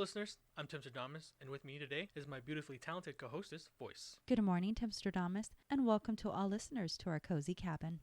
listeners, I'm Timstradamus, and with me today is my beautifully talented co-hostess, Voyse. Good morning, Timstradamus, and welcome to all listeners to our cozy cabin.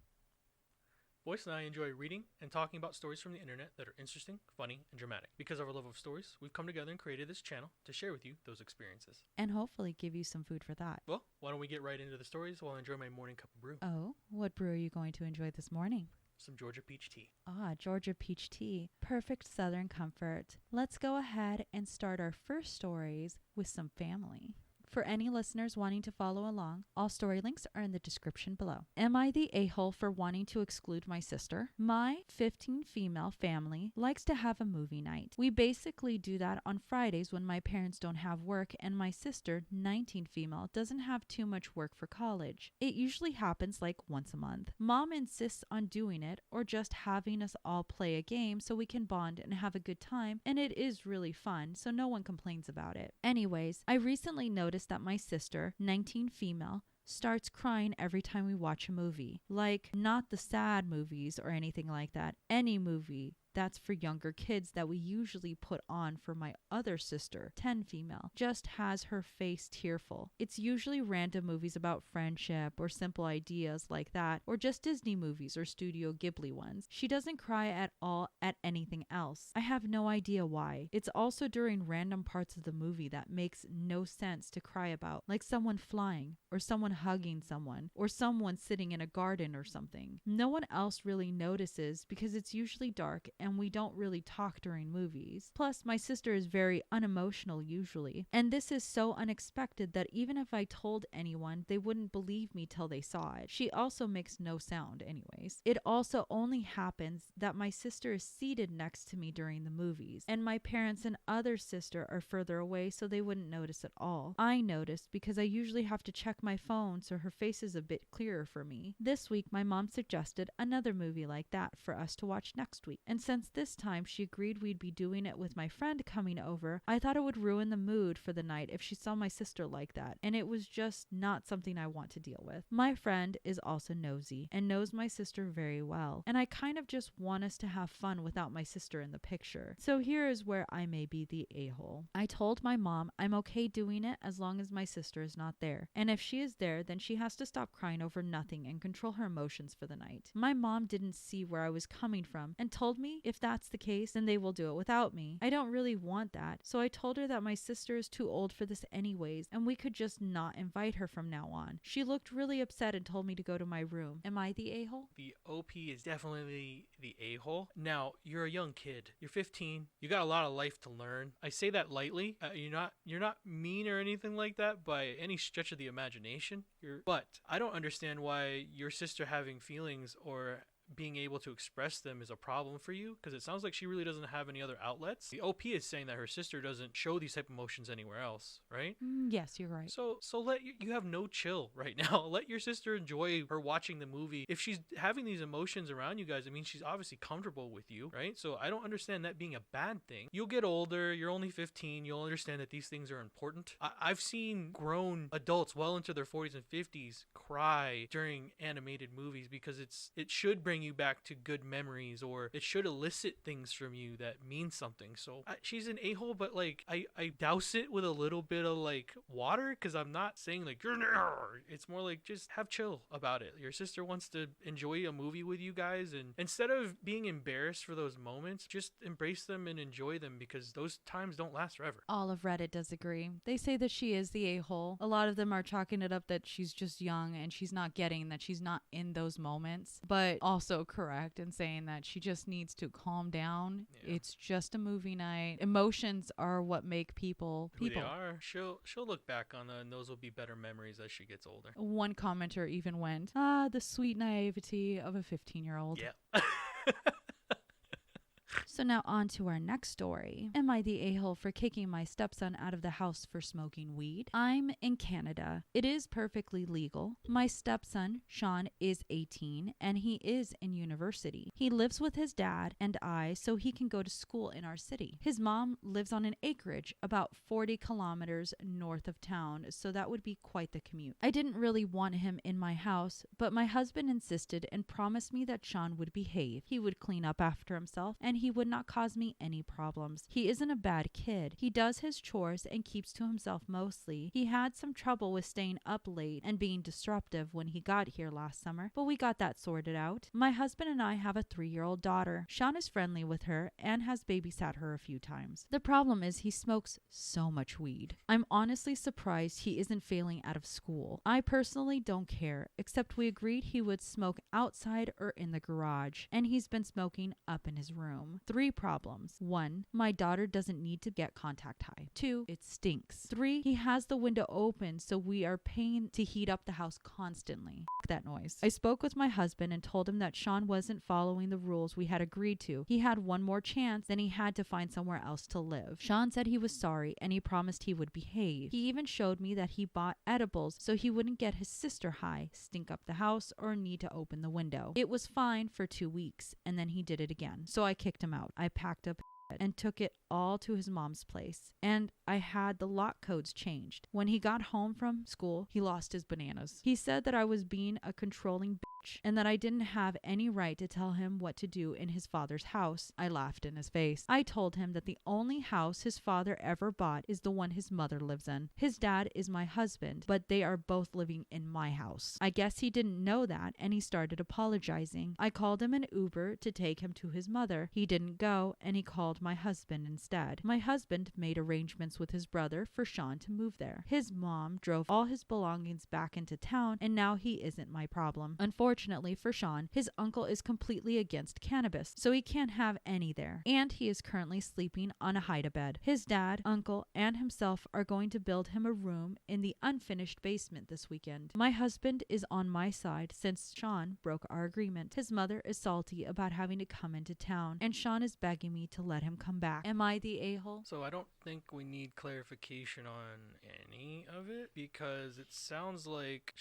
Voyse and I enjoy reading and talking about stories from the internet that are interesting, funny, and dramatic. Because of our love of stories, we've come together and created this channel to share with you those experiences. And hopefully give you some food for thought. Well, why don't we get right into the stories while I enjoy my morning cup of brew? Oh, what brew are you going to enjoy this morning? Some Georgia peach tea. Ah, Georgia peach tea. Perfect southern comfort. Let's go ahead and start our first stories with some family. For any listeners wanting to follow along, all story links are in the description below. Am I the a-hole for wanting to exclude my sister? My 15 female family likes to have a movie night. We basically do that on Fridays when my parents don't have work and my sister, 19 female, doesn't have too much work for college. It usually happens like once a month. Mom insists on doing it or just having us all play a game so we can bond and have a good time, and it is really fun, so no one complains about it. Anyways, I recently noticed that my sister, 19 female, starts crying every time we watch a movie. Like, not the sad movies or anything like that. Any movie that's for younger kids that we usually put on for my other sister, 10 female, just has her face tearful. It's usually random movies about friendship or simple ideas like that, or just Disney movies or Studio Ghibli ones. She doesn't cry at all at anything else. I have no idea why. It's also during random parts of the movie that makes no sense to cry about, like someone flying, or someone hugging someone, or someone sitting in a garden or something. No one else really notices because it's usually dark and we don't really talk during movies. Plus, my sister is very unemotional usually, and this is so unexpected that even if I told anyone, they wouldn't believe me till they saw it. She also makes no sound anyways. It also only happens that my sister is seated next to me during the movies, and my parents and other sister are further away so they wouldn't notice at all. I noticed because I usually have to check my phone so her face is a bit clearer for me. This week, my mom suggested another movie like that for us to watch next week, and since this time she agreed we'd be doing it with my friend coming over, I thought it would ruin the mood for the night if she saw my sister like that, and it was just not something I want to deal with. My friend is also nosy and knows my sister very well, and I kind of just want us to have fun without my sister in the picture. So here is where I may be the a-hole. I told my mom I'm okay doing it as long as my sister is not there, and if she is there, then she has to stop crying over nothing and control her emotions for the night. My mom didn't see where I was coming from and told me if that's the case, then they will do it without me. I don't really want that, so I told her that my sister is too old for this anyways, and we could just not invite her from now on. She looked really upset and told me to go to my room. Am I the a-hole? The OP is definitely the a-hole. Now, you're a young kid. You're 15. You got a lot of life to learn. I say that lightly. You're not mean or anything like that by any stretch of the imagination. But I don't understand why your sister having feelings or being able to express them is a problem for you, because it sounds like she really doesn't have any other outlets. The OP is saying that her sister doesn't show these type of emotions anywhere else, right? Yes, you're right. So let you have no chill right now. Let your sister enjoy her watching the movie. If she's having these emotions around you guys, I mean, she's obviously comfortable with you, right? So I don't understand that being a bad thing. You'll get older. You're only 15. You'll understand that these things are important. I've seen grown adults well into their 40s and 50s cry during animated movies because it should bring you back to good memories, or it should elicit things from you that mean something. So she's an a-hole, but like I douse it with a little bit of like water, because I'm not saying like you're it's more like just have chill about it. Your sister wants to enjoy a movie with you guys, and instead of being embarrassed for those moments, just embrace them and enjoy them, because those times don't last forever. All of Reddit does agree. They say that she is the a-hole. A lot of them are chalking it up that she's just young and she's not getting that she's not in those moments, but also correct in saying that she just needs to calm down. Yeah. It's just a movie night. Emotions are what make people. Who they are. She'll look back on and those will be better memories as she gets older. One commenter even went, the sweet naivety of a 15-year-old. Yeah. So now on to our next story. Am I the a-hole for kicking my stepson out of the house for smoking weed? I'm in Canada. It is perfectly legal. My stepson, Sean, is 18 and he is in university. He lives with his dad and I so he can go to school in our city. His mom lives on an acreage about 40 kilometers north of town, so that would be quite the commute. I didn't really want him in my house, but my husband insisted and promised me that Sean would behave. He would clean up after himself and he would would not cause me any problems. He isn't a bad kid. He does his chores and keeps to himself mostly. He had some trouble with staying up late and being disruptive when he got here last summer, but we got that sorted out. My husband and I have a 3-year-old daughter. Sean is friendly with her and has babysat her a few times. The problem is he smokes so much weed. I'm honestly surprised he isn't failing out of school. I personally don't care, except we agreed he would smoke outside or in the garage, and he's been smoking up in his room. 3 problems. 1, my daughter doesn't need to get contact high. 2, it stinks. 3, he has the window open, so we are paying to heat up the house constantly. F that noise. I spoke with my husband and told him that Sean wasn't following the rules we had agreed to. He had one more chance, then he had to find somewhere else to live. Sean said he was sorry and he promised he would behave. He even showed me that he bought edibles so he wouldn't get his sister high, stink up the house, or need to open the window. It was fine for 2 weeks, and then he did it again. So I kicked him out. I packed up and took it all to his mom's place, and I had the lock codes changed. When he got home from school, he lost his bananas. He said that I was being a controlling bitch and that I didn't have any right to tell him what to do in his father's house. I laughed in his face. I told him that the only house his father ever bought is the one his mother lives in. His dad is my husband, but they are both living in my house. I guess he didn't know that, and he started apologizing. I called him an Uber to take him to his mother. He didn't go, and he called my husband instead. My husband made arrangements with his brother for Sean to move there. His mom drove all his belongings back into town, and now he isn't my problem. Unfortunately for Sean, his uncle is completely against cannabis, so he can't have any there, and he is currently sleeping on a hide-a bed. His dad, uncle, and himself are going to build him a room in the unfinished basement this weekend. My husband is on my side since Sean broke our agreement. His mother is salty about having to come into town, and Sean is begging me to let him come back. Am I the a-hole? So I don't think we need clarification on any of it, because it sounds like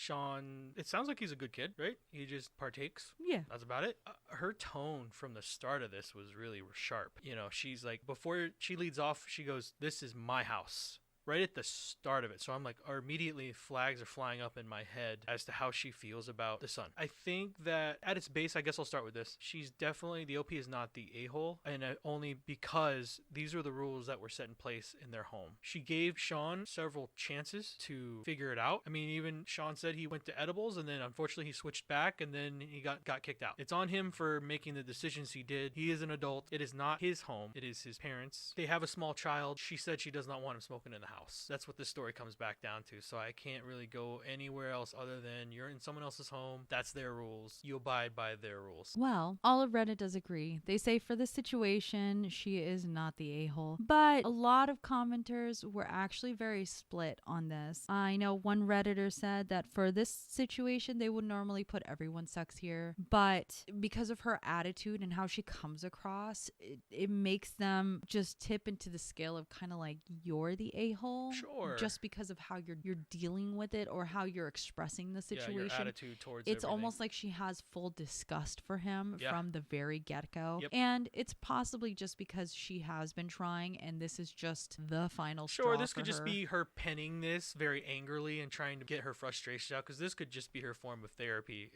he's a good kid, right? He just partakes. Yeah. That's about it. Her tone from the start of this was really sharp. She's like, before she leads off, she goes, "This is my house." Right at the start of it. So I'm like, immediately flags are flying up in my head as to how she feels about the son. I think that at its base, I guess I'll start with this. She's definitely, the OP is not the a-hole, and only because these are the rules that were set in place in their home. She gave Sean several chances to figure it out. I mean, even Sean said he went to edibles, and then unfortunately he switched back, and then he got kicked out. It's on him for making the decisions he did. He is an adult. It is not his home. It is his parents. They have a small child. She said she does not want him smoking in the house. That's what this story comes back down to. So I can't really go anywhere else other than you're in someone else's home. That's their rules. You abide by their rules. Well, all of Reddit does agree. They say for this situation, she is not the a-hole. But a lot of commenters were actually very split on this. I know one Redditor said that for this situation, they would normally put everyone sucks here. But because of her attitude and how she comes across, it makes them just tip into the scale of kind of like, you're the a-hole. Sure. Just because of how you're dealing with it or how you're expressing the situation. Yeah, your attitude towards it's everything. almost like she has full disgust for him from the very get-go. Yep. And it's possibly just because she has been trying and this is just the final straw. Sure, this could for just her. be her penning this very angrily and trying to get her frustration out, because this could just be her form of therapy,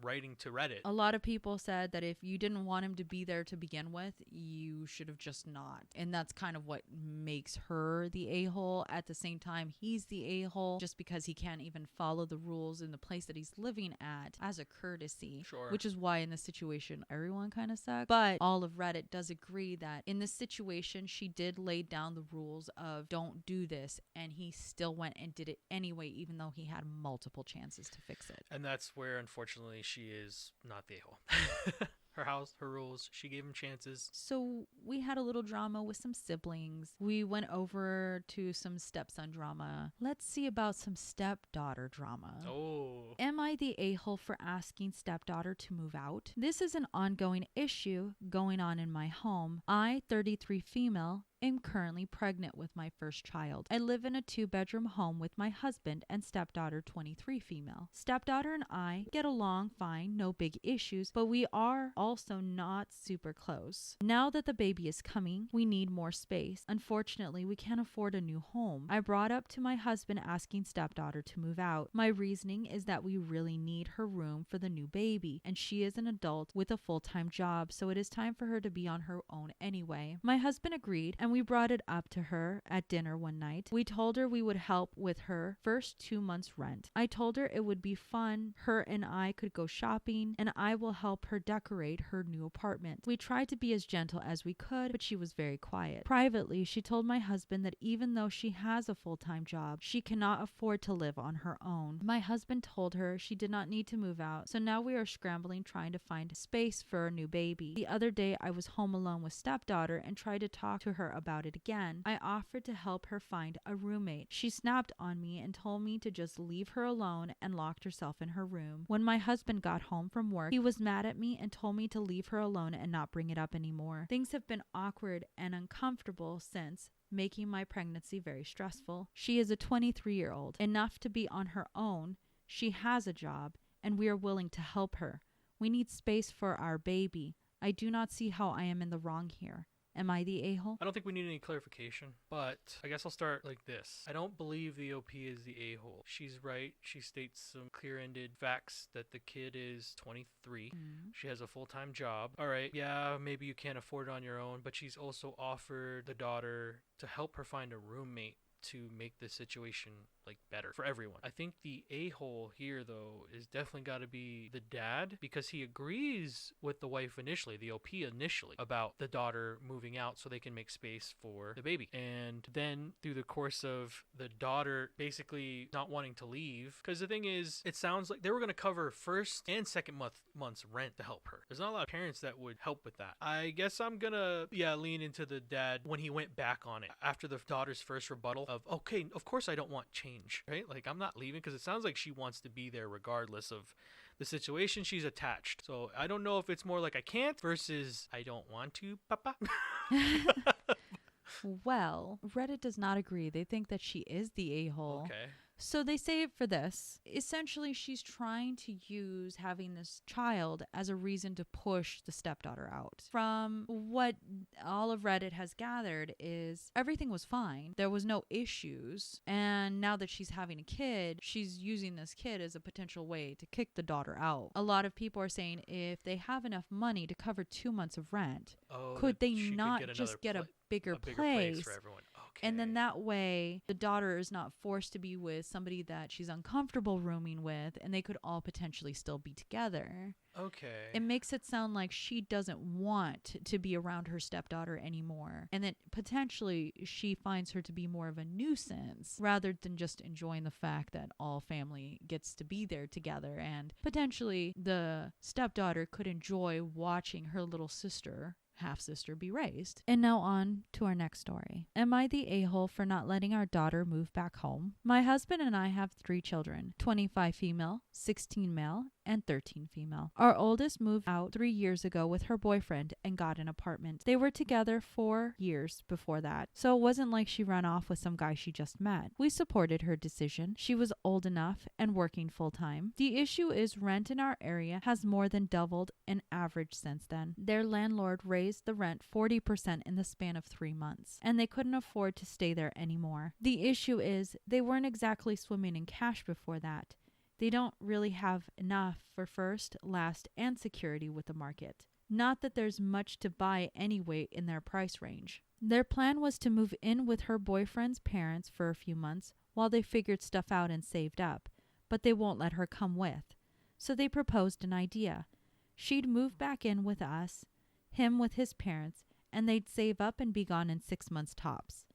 writing to Reddit. A lot of people said that if you didn't want him to be there to begin with, you should have just not. And that's kind of what makes her the a-hole. At the same time, he's the a-hole just because he can't even follow the rules in the place that he's living at as a courtesy. Sure. Which is why in this situation, everyone kind of sucks. But all of Reddit does agree that in this situation, she did lay down the rules of don't do this. And he still went and did it anyway, even though he had multiple chances to fix it. And that's where, unfortunately, she is not the a-hole. Her house, her rules. She gave him chances. So we had a little drama with some siblings. We went over to some stepson drama. Let's see about some stepdaughter drama. Oh. Am I the a-hole for asking stepdaughter to move out? This is an ongoing issue going on in my home. I, 33 female, am currently pregnant with my first child. I live in a 2-bedroom home with my husband and stepdaughter, 23 female. Stepdaughter and I get along fine, no big issues, but we are also not super close. Now that the baby is coming, we need more space. Unfortunately, we can't afford a new home. I brought up to my husband asking stepdaughter to move out. My reasoning is that we really need her room for the new baby, and she is an adult with a full-time job, so it is time for her to be on her own anyway. My husband agreed, and we brought it up to her at dinner one night. We told her we would help with her first 2 months rent. I told her it would be fun. Her and I could go shopping, and I will help her decorate her new apartment. We tried to be as gentle as we could, but she was very quiet. Privately, she told my husband that even though she has a full-time job, she cannot afford to live on her own. My husband told her she did not need to move out, so now we are scrambling trying to find space for a new baby. The other day, I was home alone with stepdaughter and tried to talk to her about it again. I offered to help her find a roommate. She snapped on me and told me to just leave her alone and locked herself in her room. When my husband got home from work, he was mad at me and told me to leave her alone and not bring it up anymore. Things have been awkward and uncomfortable since, making my pregnancy very stressful. She is a 23-year-old, enough to be on her own. She has a job, and we are willing to help her. We need space for our baby. I do not see how I am in the wrong here. Am I the a-hole? I don't think we need any clarification, but I guess I'll start like this. I don't believe the OP is the a-hole. She's right. She states some clear-ended facts that the kid is 23. She has a full-time job. All right, yeah, maybe you can't afford it on your own, but she's also offered the daughter to help her find a roommate to make the situation like better for everyone. I think the a-hole here though is definitely got to be the dad, because he agrees with the wife initially, the OP initially, about the daughter moving out so they can make space for the baby. And then through the course of the daughter basically not wanting to leave, because the thing is, it sounds like they were going to cover first and second month's rent to help her. There's not a lot of parents that would help with that. I guess I'm gonna lean into the dad when he went back on it after the daughter's first rebuttal of, okay, of course I don't want change, right? Like, I'm not leaving, because it sounds like she wants to be there regardless of the situation. She's attached. So I don't know if it's more like I can't versus I don't want to, papa. Well, Reddit does not agree. They think that she is the a-hole. Okay. So they say for this, essentially she's trying to use having this child as a reason to push the stepdaughter out. From what all of Reddit has gathered is everything was fine. There was no issues. And now that she's having a kid, she's using this kid as a potential way to kick the daughter out. A lot of people are saying if they have enough money to cover 2 months of rent, could they not just get a bigger place for everyone? Okay. And then that way the daughter is not forced to be with somebody that she's uncomfortable rooming with, and they could all potentially still be together. Okay. It makes it sound like she doesn't want to be around her stepdaughter anymore, and that potentially she finds her to be more of a nuisance rather than just enjoying the fact that all family gets to be there together, and potentially the stepdaughter could enjoy watching her little sister, half-sister, be raised. And now on to our next story. Am I the a-hole for not letting our daughter move back home? My husband and I have 3 children, 25 female, 16 male, and 13 female. Our oldest moved out 3 years ago with her boyfriend and got an apartment. They were together 4 years before that, so it wasn't like she ran off with some guy she just met. We supported her decision. She was old enough and working full-time. The issue is rent in our area has more than doubled in average since then. Their landlord raised the rent 40% in the span of 3 months, and they couldn't afford to stay there anymore. The issue is they weren't exactly swimming in cash before that. They don't really have enough for first, last, and security with the market. Not that there's much to buy anyway in their price range. Their plan was to move in with her boyfriend's parents for a few months while they figured stuff out and saved up, but they won't let her come with. So they proposed an idea. She'd move back in with us, him with his parents, and they'd save up and be gone in 6 months tops.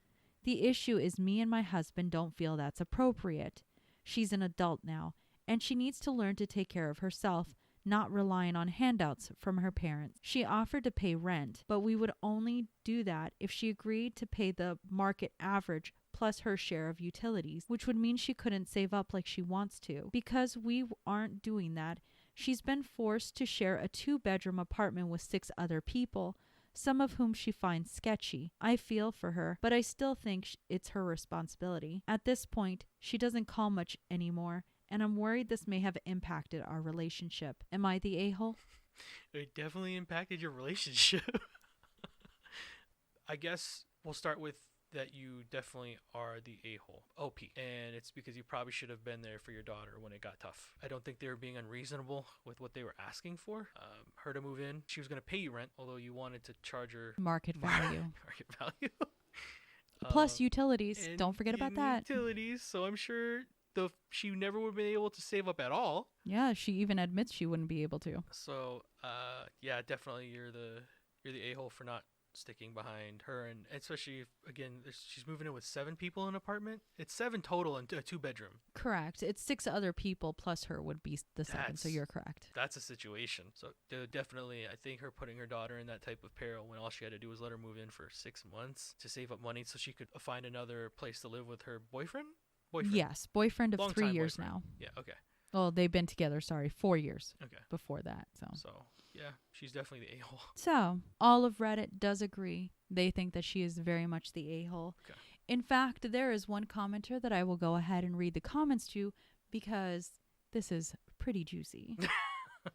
The issue is me and my husband don't feel that's appropriate. She's an adult now, and she needs to learn to take care of herself, not relying on handouts from her parents. She offered to pay rent, but we would only do that if she agreed to pay the market average plus her share of utilities, which would mean she couldn't save up like she wants to. Because we aren't doing that, she's been forced to share a 2-bedroom apartment with 6 other people, some of whom she finds sketchy. I feel for her, but I still think it's her responsibility. At this point, she doesn't call much anymore, and I'm worried this may have impacted our relationship. Am I the a-hole? It definitely impacted your relationship. I guess we'll start with that you definitely are the a-hole. OP. And it's because you probably should have been there for your daughter when it got tough. I don't think they were being unreasonable with what they were asking for. Her to move in. She was going to pay you rent, although you wanted to charge her Market value. market value. Plus utilities. Don't forget about that. Utilities. So I'm sure she never would have been able to save up at all. Yeah, she even admits she wouldn't be able to. So, yeah, definitely you're the a-hole for not sticking behind her, and especially if, again, she's moving in with 7 people in an apartment. It's 7 total in a 2-bedroom. Correct. It's 6 other people plus her would be the 7. So you're correct. That's a situation. So definitely, I think her putting her daughter in that type of peril when all she had to do was let her move in for 6 months to save up money so she could find another place to live with her boyfriend. Yes, boyfriend of 3 years boyfriend. now. Yeah. Okay. Well, they've been together, 4 years. Okay. Before that, So, yeah, she's definitely the a-hole. So, all of Reddit does agree. They think that she is very much the a-hole. Okay. In fact, there is one commenter that I will go ahead and read the comments to because this is pretty juicy.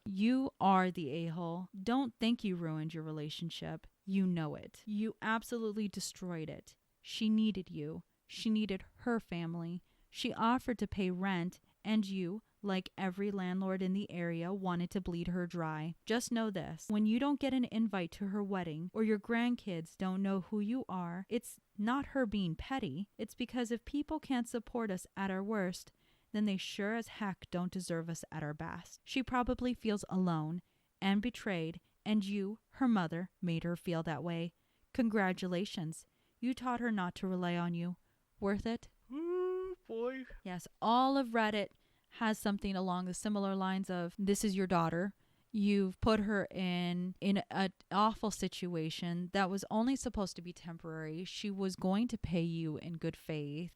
You are the a-hole. Don't think you ruined your relationship. You know it. You absolutely destroyed it. She needed you. She needed her family. She offered to pay rent, and you, like every landlord in the area, wanted to bleed her dry. Just know this. When you don't get an invite to her wedding, or your grandkids don't know who you are, it's not her being petty. It's because if people can't support us at our worst, then they sure as heck don't deserve us at our best. She probably feels alone and betrayed, and you, her mother, made her feel that way. Congratulations. You taught her not to rely on you. Worth it? Ooh, boy. Yes, all of Reddit has something along the similar lines of, this is your daughter. You've put her in an awful situation that was only supposed to be temporary. She was going to pay you in good faith.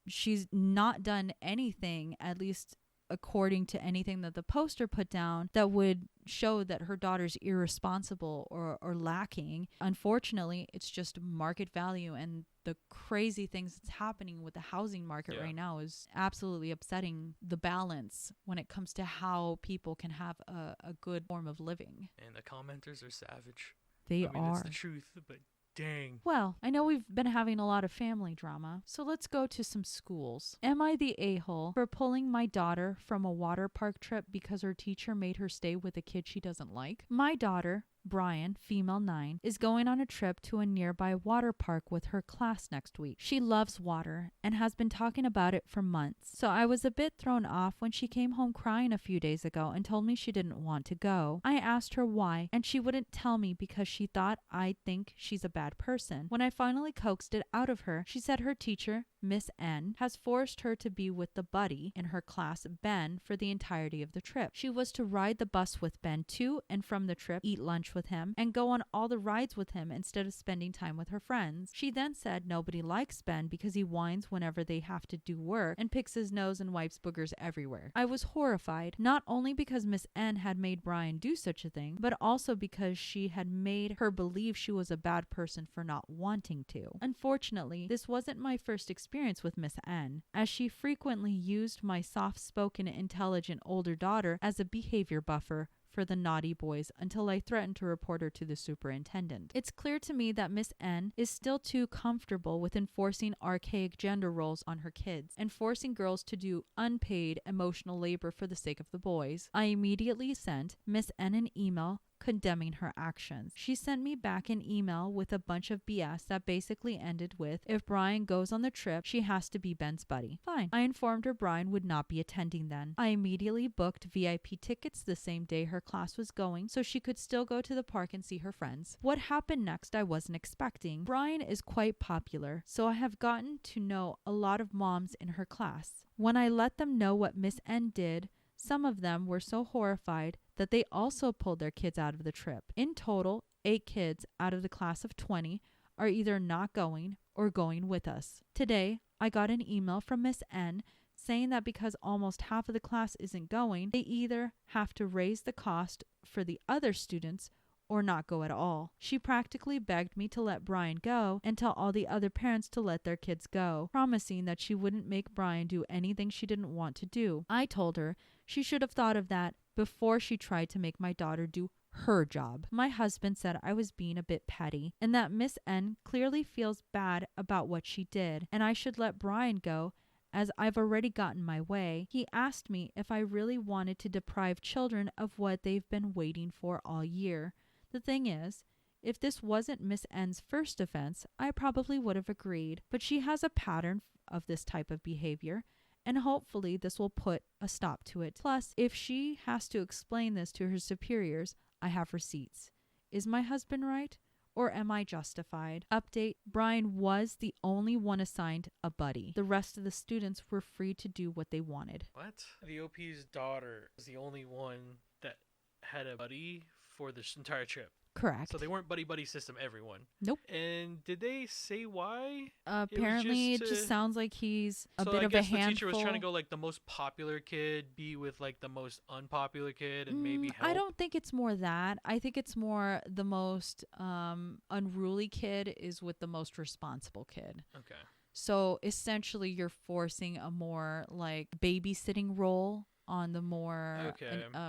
She's not done anything, at least according to anything that the poster put down, that would show that her daughter's irresponsible or lacking. Unfortunately, it's just market value, and the crazy things that's happening with the housing market right now is absolutely upsetting the balance when it comes to how people can have a good form of living. And the commenters are savage. They I mean, are. It's the truth, but dang. Well, I know we've been having a lot of family drama, so let's go to some schools. Am I the a-hole for pulling my daughter from a water park trip because her teacher made her stay with a kid she doesn't like? My daughter, Brian, female 9, is going on a trip to a nearby water park with her class next week. She loves water and has been talking about it for months, so I was a bit thrown off when she came home crying a few days ago and told me she didn't want to go. I asked her why, and she wouldn't tell me because she thought I'd think she's a bad person. When I finally coaxed it out of her, she said her teacher, Miss N, has forced her to be with the buddy in her class, Ben, for the entirety of the trip. She was to ride the bus with Ben to and from the trip, eat lunch with him, and go on all the rides with him instead of spending time with her friends. She then said nobody likes Ben because he whines whenever they have to do work and picks his nose and wipes boogers everywhere. I was horrified, not only because Miss N had made Brian do such a thing, but also because she had made her believe she was a bad person for not wanting to. Unfortunately, this wasn't my first experience with Miss N, as she frequently used my soft-spoken, intelligent older daughter as a behavior buffer for the naughty boys until I threatened to report her to the superintendent. It's clear to me that Miss N is still too comfortable with enforcing archaic gender roles on her kids and forcing girls to do unpaid emotional labor for the sake of the boys. I immediately sent Miss N an email condemning her actions. She sent me back an email with a bunch of BS that basically ended with, if Brian goes on the trip, she has to be Ben's buddy. Fine. I informed her Brian would not be attending then. I immediately booked VIP tickets the same day her class was going so she could still go to the park and see her friends. What happened next I wasn't expecting. Brian is quite popular, so I have gotten to know a lot of moms in her class. When I let them know what Miss N did, some of them were so horrified that they also pulled their kids out of the trip. In total, 8 kids out of the class of 20 are either not going or going with us. Today, I got an email from Miss N saying that because almost half of the class isn't going, they either have to raise the cost for the other students or not go at all. She practically begged me to let Brian go and tell all the other parents to let their kids go, promising that she wouldn't make Brian do anything she didn't want to do. I told her she should have thought of that before she tried to make my daughter do her job. My husband said I was being a bit petty and that Miss N clearly feels bad about what she did and I should let Brian go as I've already gotten my way. He asked me if I really wanted to deprive children of what they've been waiting for all year. The thing is, if this wasn't Miss N's first offense, I probably would have agreed, but she has a pattern of this type of behavior, and hopefully this will put a stop to it. Plus, if she has to explain this to her superiors, I have receipts. Is my husband right? Or am I justified? Update, Brian was the only one assigned a buddy. The rest of the students were free to do what they wanted. What? The OP's daughter was the only one that had a buddy for this entire trip. Correct. So they weren't buddy system, everyone. Nope. And did they say why? Apparently, it just sounds like he's a bit of a handful. So I guess the teacher was trying to go like the most popular kid, be with like the most unpopular kid, and maybe help. I don't think it's more that. I think it's more the most unruly kid is with the most responsible kid. Okay. So essentially, you're forcing a more like babysitting role on the more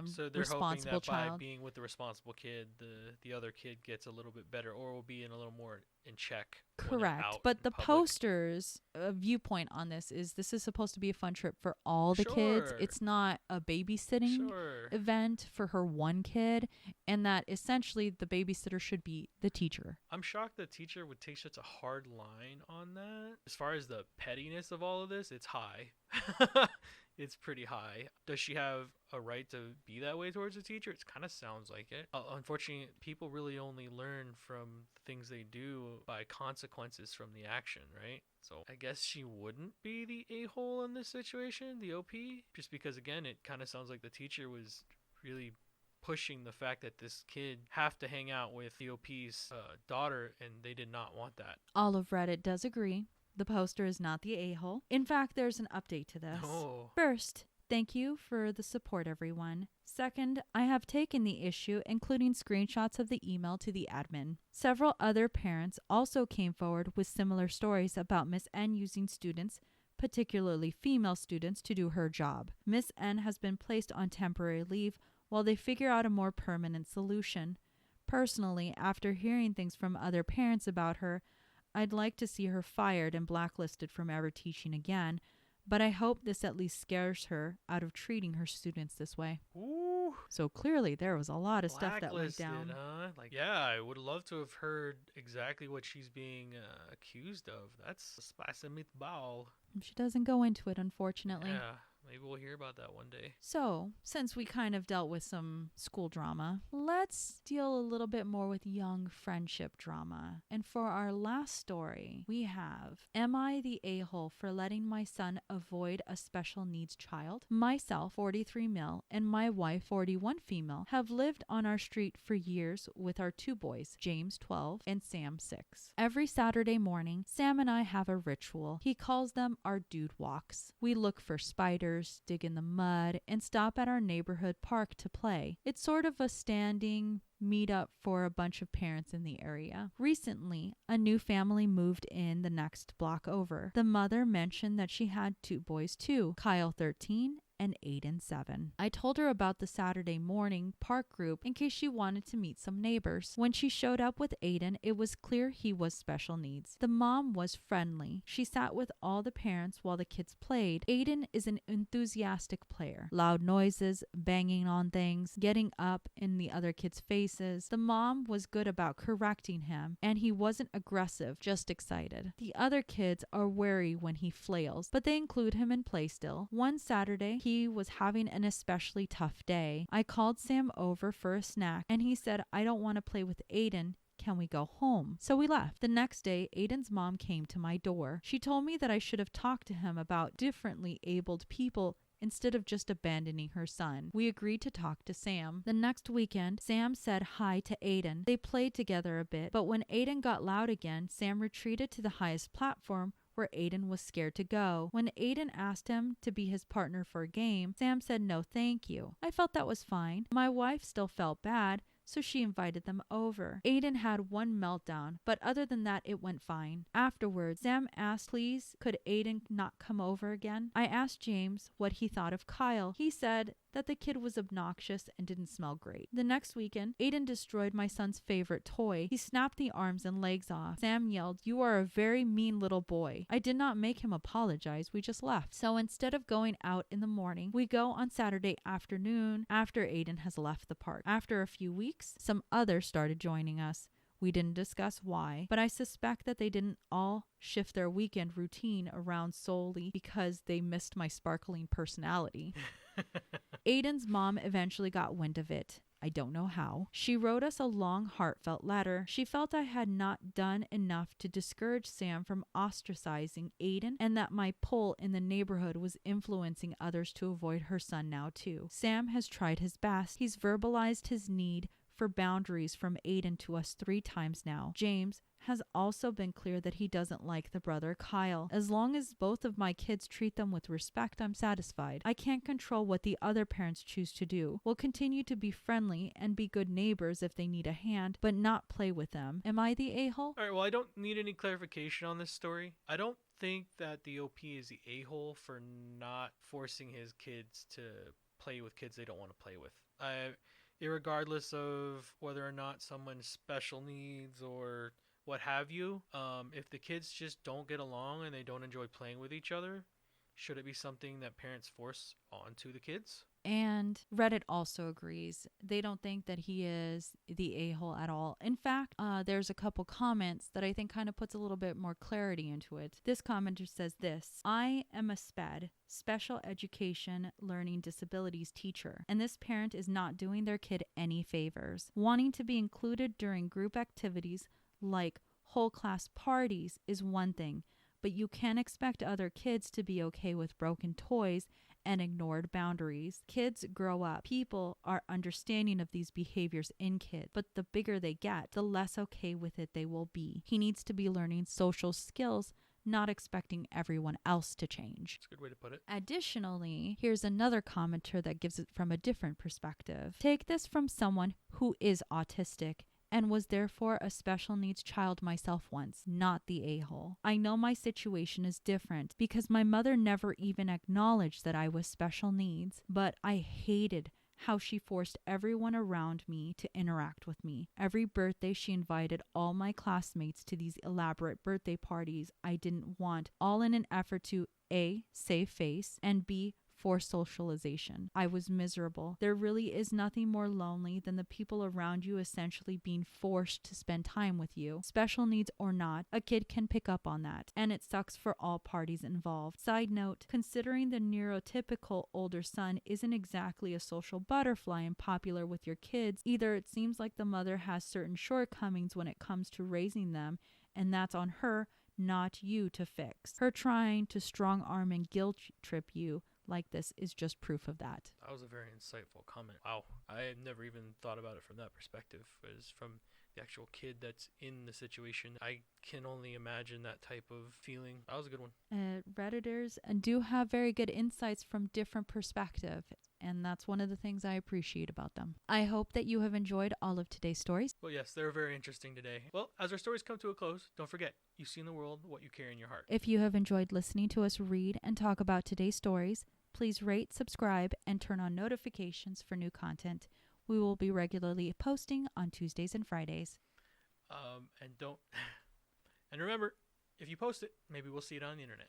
so they're responsible hoping that child. By being with the responsible kid, the other kid gets a little bit better or will be in a little more in check. Correct. But the posters viewpoint on this is supposed to be a fun trip for all the kids. It's not a babysitting event for her one kid, and that essentially the babysitter should be the teacher. I'm shocked the teacher would take such a hard line on that. As far as the pettiness of all of this, it's high. It's pretty high. Does she have a right to be that way towards a teacher? It kind of sounds like it. Unfortunately, people really only learn from things they do by consequences from the action, right? So I guess she wouldn't be the a-hole in this situation, the OP, just because, again, it kind of sounds like the teacher was really pushing the fact that this kid have to hang out with the OP's daughter, and they did not want that. All of Reddit does agree. The poster is not the a-hole. In fact, there's an update to this. Oh. First, thank you for the support, everyone. Second, I have taken the issue, including screenshots of the email to the admin. Several other parents also came forward with similar stories about Miss N using students, particularly female students, to do her job. Miss N has been placed on temporary leave while they figure out a more permanent solution. Personally, after hearing things from other parents about her, I'd like to see her fired and blacklisted from ever teaching again, but I hope this at least scares her out of treating her students this way. Ooh. So clearly there was a lot of stuff that went down. Yeah, I would love to have heard exactly what she's being accused of. That's a spicy meatball. She doesn't go into it, unfortunately. Yeah. Maybe we'll hear about that one day. So, since we kind of dealt with some school drama, let's deal a little bit more with young friendship drama. And for our last story, we have, am I the a-hole for letting my son avoid a special needs child? Myself, 43 male, and my wife, 41 female, have lived on our street for years with our two boys, James, 12, and Sam, 6. Every Saturday morning, Sam and I have a ritual. He calls them our dude walks. We look for spiders, dig in the mud, and stop at our neighborhood park to play. It's sort of a standing meet up for a bunch of parents in the area. Recently, a new family moved in the next block over. The mother mentioned that she had two boys too, Kyle 13 and Aiden 7. I told her about the Saturday morning park group in case she wanted to meet some neighbors. When she showed up with Aiden, it was clear he was special needs. The mom was friendly. She sat with all the parents while the kids played. Aiden is an enthusiastic player. Loud noises, banging on things, getting up in the other kids' faces. The mom was good about correcting him, and he wasn't aggressive, just excited. The other kids are wary when he flails, but they include him in play still. One Saturday, he was having an especially tough day. I called Sam over for a snack, and he said, I don't want to play with Aiden. Can we go home? So we left. The next day, Aiden's mom came to my door. She told me that I should have talked to him about differently abled people instead of just abandoning her son. We agreed to talk to Sam. The next weekend, Sam said hi to Aiden. They played together a bit, but when Aiden got loud again, Sam retreated to the highest platform where Aiden was scared to go. When Aiden asked him to be his partner for a game, Sam said no thank you. I felt that was fine. My wife still felt bad, so she invited them over. Aiden had one meltdown, but other than that, it went fine. Afterwards, Sam asked, please, could Aiden not come over again? I asked James what he thought of Kyle. He said that the kid was obnoxious and didn't smell great. The next weekend, Aiden destroyed my son's favorite toy. He snapped the arms and legs off. Sam yelled, "You are a very mean little boy." I did not make him apologize. We just left. So instead of going out in the morning, we go on Saturday afternoon after Aiden has left the park. After a few weeks, some others started joining us. We didn't discuss why, but I suspect that they didn't all shift their weekend routine around solely because they missed my sparkling personality. Aiden's mom eventually got wind of it. I don't know how. She wrote us a long, heartfelt letter. She felt I had not done enough to discourage Sam from ostracizing Aiden and that my pull in the neighborhood was influencing others to avoid her son now too. Sam has tried his best. He's verbalized his need for boundaries from Aiden to us 3 times now. James has also been clear that he doesn't like the brother Kyle. As long as both of my kids treat them with respect, I'm satisfied. I can't control what the other parents choose to do. We'll continue to be friendly and be good neighbors if they need a hand, but not play with them. Am I the a-hole? All right, well, I don't need any clarification on this story. I don't think that the OP is the a-hole for not forcing his kids to play with kids they don't want to play with. Irregardless of whether or not someone's special needs or what have you, if the kids just don't get along and they don't enjoy playing with each other, should it be something that parents force onto the kids? And Reddit also agrees. They don't think that he is the a-hole at all. In fact, there's a couple comments that I think kind of puts a little bit more clarity into it. This commenter says this: I am a SPED, special education learning disabilities teacher, and this parent is not doing their kid any favors. Wanting to be included during group activities like whole class parties is one thing, but you can't expect other kids to be okay with broken toys and ignored boundaries. Kids grow up. People are understanding of these behaviors in kids, but the bigger they get, the less okay with it they will be. He needs to be learning social skills, not expecting everyone else to change. That's a good way to put it. Additionally, here's another commenter that gives it from a different perspective. Take this from someone who is autistic and was therefore a special needs child myself once, not the a-hole. I know my situation is different because my mother never even acknowledged that I was special needs, but I hated how she forced everyone around me to interact with me. Every birthday she invited all my classmates to these elaborate birthday parties I didn't want, all in an effort to A, save face, and B, for socialization. I was miserable. There really is nothing more lonely than the people around you essentially being forced to spend time with you. Special needs or not, a kid can pick up on that, and it sucks for all parties involved. Side note, considering the neurotypical older son isn't exactly a social butterfly and popular with your kids, either it seems like the mother has certain shortcomings when it comes to raising them, and that's on her, not you, to fix. Her trying to strong arm and guilt trip you like this is just proof of that. That was a very insightful comment. Wow. I had never even thought about it from that perspective. As from the actual kid that's in the situation, I can only imagine that type of feeling. That was a good one. Redditors do have very good insights from different perspectives, and that's one of the things I appreciate about them. I hope that you have enjoyed all of today's stories. Well, yes, they were very interesting today. Well, as our stories come to a close, don't forget, you see in the world what you carry in your heart. If you have enjoyed listening to us read and talk about today's stories, please rate, subscribe, and turn on notifications for new content. We will be regularly posting on Tuesdays and Fridays. And remember, if you post it, maybe we'll see it on the internet.